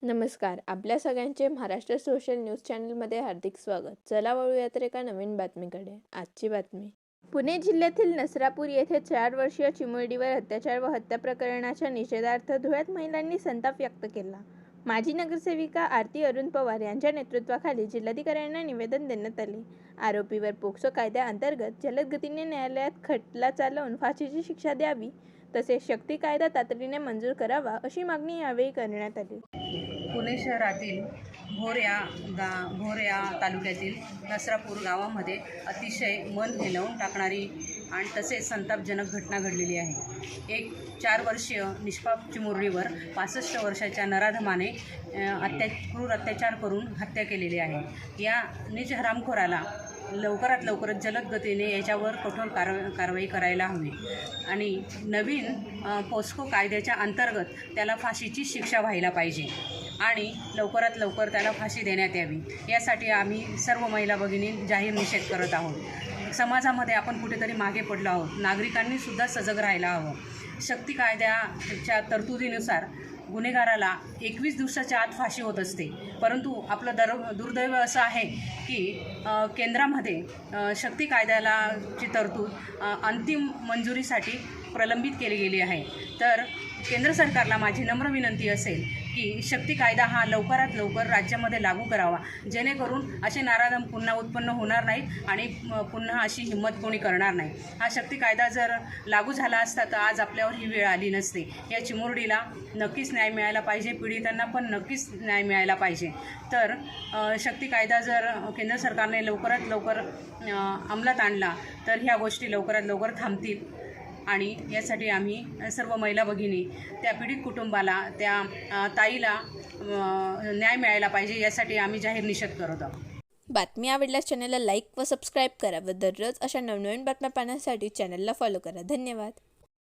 नमस्कार. आपल्या सगळ्यांचे महाराष्ट्र सोशल न्यूज चॅनलमध्ये हार्दिक स्वागत. चला वळूया तर एका नवीन बातमीकडे. आजची बातमी. पुणे जिल्ह्यातील नसरापूर येथे 4 वर्षीय चिमुरडीवर अत्याचार व हत्या प्रकरणाच्या निषेधार्थ धुळ्यात महिलांनी संताप व्यक्त केला. माजी नगरसेविका आरती अरुण पवार यांच्या नेतृत्वाखाली जिल्हाधिकाऱ्यांना निवेदन देण्यात आले. आरोपीवर पोक्सो कायद्याअंतर्गत जलद गतीने न्यायालयात खटला चालवून फाशीची शिक्षा द्यावी, तसेच शक्ती कायदा तातडीने मंजूर करावा अशी मागणी यावेळी करण्यात आली. पुणे शहरातील भोर या तालुक्यातील नसरापूर गावामध्ये अतिशय मन हेलावून टाकणारी आणि तसेच संतापजनक घटना घडलेली आहे. एक 4 वर्षीय निष्पाप चिमुरडीवर 65 वर्षाच्या नराधमाने क्रूर अत्याचार करून हत्या केलेली आहे. या नीच हरामखोराला लवकरात लवकरच जलद गतीने याच्यावर कठोर कारवाई करायला हवी आणि नवीन पोस्को कायद्याच्या अंतर्गत त्याला फाशीची शिक्षा व्हायला पाहिजे आणि लवकरात लवकर त्याला फाशी देण्यात यावी. यासाठी आम्ही सर्व महिला भगिनी जाहीर निषेध करत आहोत. समाजामध्ये आपण कुठेतरी मागे पडलो आहोत. नागरिकांनीसुद्धा सजग राहायला हवं. शक्ती कायद्याच्या तरतुदीनुसार गुन्हेगाराला 21 दिवसाच्या आत फाशी होत असते, परंतु आपलं दुर्दैव असं आहे की केंद्रामध्ये शक्ती कायद्याची तरतूद अंतिम मंजुरीसाठी प्रलंबित केली गेली आहे. तर केंद्र सरकारला माझी नम्र विनंती असेल की शक्ती कायदा हा लवकरात लवकर राज्यामध्ये लागू करावा, जेणेकरून असे नराधम पुन्हा उत्पन्न होणार नाहीत आणि पुन्हा अशी हिंमत कोणी करणार नाही. हा शक्ती कायदा जर लागू झाला असता तर आज आपल्यावर ही वेळ आली नसते. या चिमुरडीला नक्कीच न्याय मिळायला पाहिजे, पीडितांना पण नक्कीच न्याय मिळायला पाहिजे. तर शक्ती कायदा जर केंद्र सरकारने लवकरात लवकर अंमलात आणला तर ह्या गोष्टी लवकरात लवकर थांबतील आणि यासाठी आम्ही सर्व महिला भगिनी त्या पीडित कुटुंबाला, त्या ताईला न्याय मिळायला पाहिजे यासाठी आम्ही जाहीर निषेध करत आहोत. बातमी आवडल्यास चॅनलला लाईक व सबस्क्राईब करा व दररोज अशा नवनवीन बातम्या पाहण्यासाठी चॅनलला फॉलो करा. धन्यवाद.